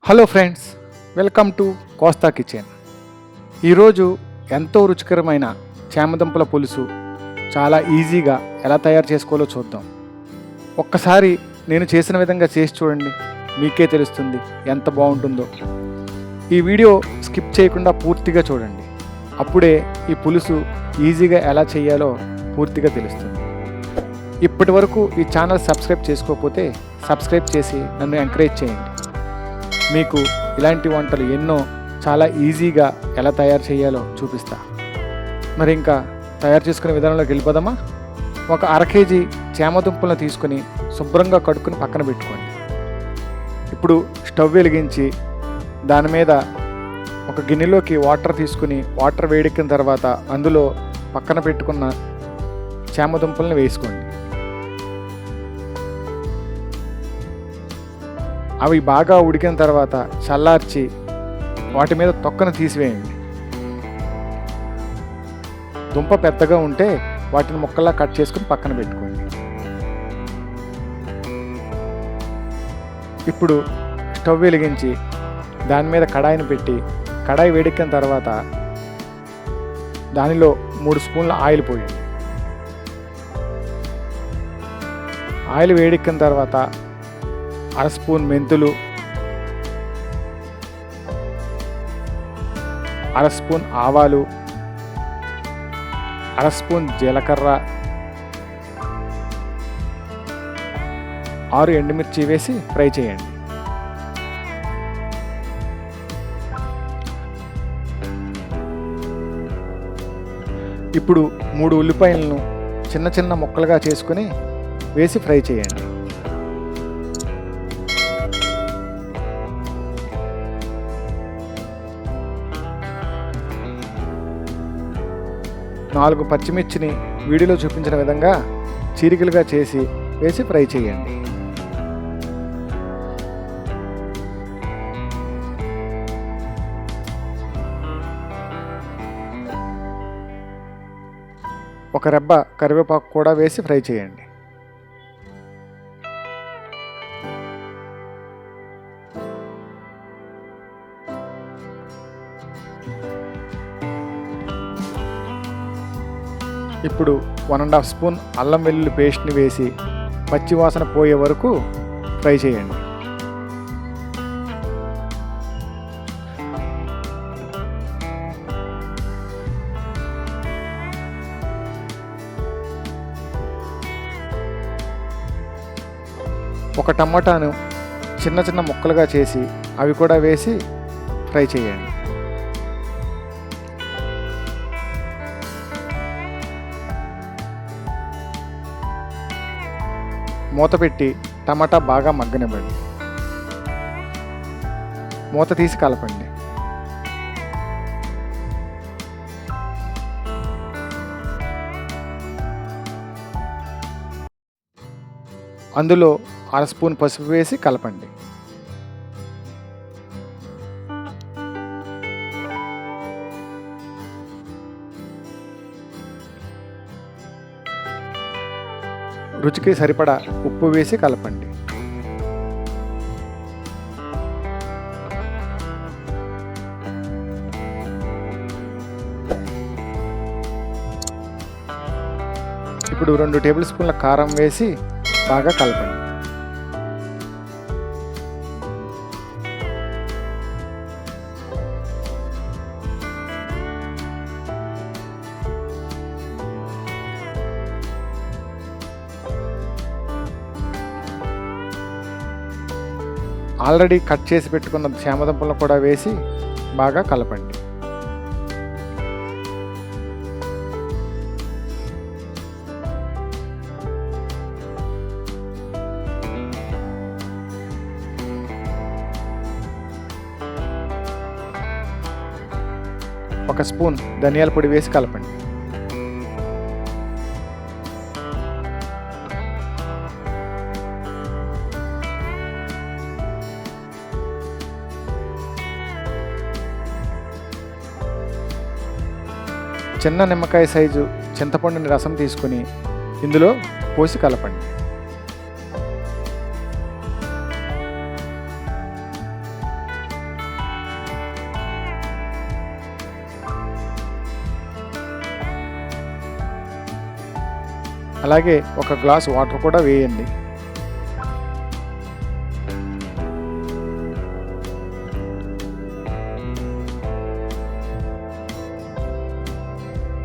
Hello friends, welcome to Kosta kitchen. ఈరోజు ఎంతో రుచికరమైన చామదుంపల పులుసు చాలా ఈజీగా ఎలా తయారు చేసుకోవాలో చూద్దాం. ఒక్కసారి నేను చేసిన విధంగా చేసి చూడండి, మీకే తెలుస్తుంది ఎంత బాగుంటుందో. ఈ వీడియో స్కిప్ చేయకుండా పూర్తిగా చూడండి, అప్పుడే ఈ పులుసు ఈజీగా ఎలా చేయాలో పూర్తిగా తెలుస్తుంది. ఇప్పటి వరకు ఈ ఛానల్ సబ్స్క్రైబ్ చేసుకోకపోతే సబ్స్క్రైబ్ చేసి నన్ను ఎంకరేజ్ చేయండి. మీకు ఇలాంటి వంటలు ఎన్నో చాలా ఈజీగా ఎలా తయారు చేయాలో చూపిస్తా. మరి ఇంకా తయారు చేసుకునే విధానంలోకి వెళ్ళిపోదామా? ఒక 1/2 కేజీ చామదుంపలను తీసుకొని శుభ్రంగా కడుక్కుని పక్కన పెట్టుకోండి. ఇప్పుడు స్టవ్ వెలిగించి దాని మీద ఒక గిన్నెలోకి వాటర్ తీసుకుని వాటర్ వేడెక్కిన తర్వాత అందులో పక్కన పెట్టుకున్న చామదుంపలను వేసుకోండి. అవి బాగా ఉడికిన తర్వాత చల్లార్చి వాటి మీద తొక్కను తీసివేయండి. దుంప పెద్దగా ఉంటే వాటిని ముక్కల్లా కట్ చేసుకుని పక్కన పెట్టుకోండి. ఇప్పుడు స్టవ్ వెలిగించి దాని మీద కడాయిని పెట్టి కడాయి వేడెక్కిన తర్వాత దానిలో 3 స్పూన్ల ఆయిల్ పోయండి. ఆయిల్ వేడెక్కిన తర్వాత 1/2 స్పూన్ మెంతులు, 1/2 స్పూన్ ఆవాలు, 1/2 స్పూన్ జీలకర్ర, 6 ఎండుమిర్చి వేసి ఫ్రై చేయండి. ఇప్పుడు 3 ఉల్లిపాయలను చిన్న చిన్న ముక్కలుగా చేసుకుని వేసి ఫ్రై చేయండి. 4 పచ్చిమిర్చిని వీడియోలో చూపించిన విధంగా చీరికలుగా చేసి వేసి ఫ్రై చేయండి. ఒక రెబ్బ కరివేపాకు కూడా వేసి ఫ్రై చేయండి. ఇప్పుడు 1½ స్పూన్ అల్లం వెల్లుల్లి పేస్ట్ని వేసి పచ్చివాసన పోయే వరకు ఫ్రై చేయండి. ఒక టమాటాను చిన్న చిన్న ముక్కలుగా చేసి అవి కూడా వేసి ఫ్రై చేయండి. మూత పెట్టి టమాటా బాగా మగ్గనివ్వండి. మూత తీసి కలపండి. అందులో 1/2 స్పూన్ పసుపు వేసి కలపండి. రుచికి సరిపడా ఉప్పు వేసి కలపండి. ఇప్పుడు 2 టేబుల్ స్పూన్ల కారం వేసి బాగా కలపండి. ఆల్రెడీ కట్ చేసి పెట్టుకున్న చామదుంపలను కూడా వేసి బాగా కలపండి. ఒక స్పూన్ ధనియాల పొడి వేసి కలపండి. చిన్న నిమ్మకాయ సైజు చింతపండుని రసం తీసుకుని ఇందులో పోసి కలపండి. అలాగే ఒక గ్లాస్ వాటర్ కూడా వేయండి.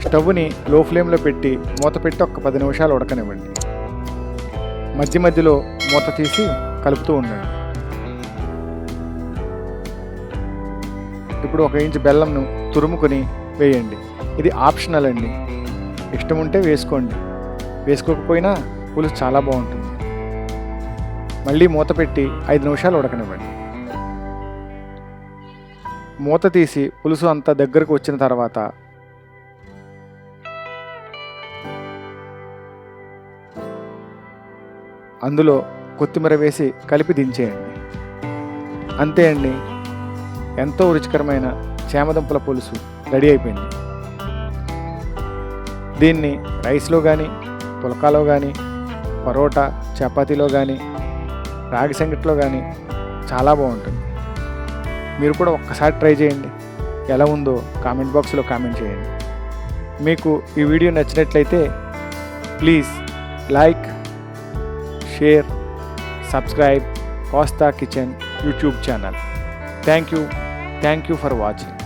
స్టవ్ని లో ఫ్లేమ్లో పెట్టి మూత పెట్టి ఒక 10 నిమిషాలు ఉడకనివ్వండి. మధ్య మధ్యలో మూత తీసి కలుపుతూ ఉండండి. ఇప్పుడు 1 ఇంచు బెల్లంను తురుముకొని వేయండి. ఇది ఆప్షనల్ అండి, ఇష్టం ఉంటే వేసుకోండి, వేసుకోకపోయినా పులుసు చాలా బాగుంటుంది. మళ్ళీ మూత పెట్టి 5 నిమిషాలు ఉడకనివ్వండి. మూత తీసి పులుసు అంతా దగ్గరకు వచ్చిన తర్వాత అందులో కొత్తిమీర వేసి కలిపి దించేయండి. అంతే అండి, ఎంతో రుచికరమైన చామదుంపల పులుసు రెడీ అయిపోయింది. దీన్ని రైస్లో కానీ, పుల్కాలో కానీ, పరోటా చపాతీలో కానీ, రాగి సంగటిలో కానీ చాలా బాగుంటుంది. మీరు కూడా ఒక్కసారి ట్రై చేయండి. ఎలా ఉందో కామెంట్ బాక్స్లో కామెంట్ చేయండి. మీకు ఈ వీడియో నచ్చినట్లయితే please like, share, subscribe Kosta kitchen YouTube channel. Thank you for watching.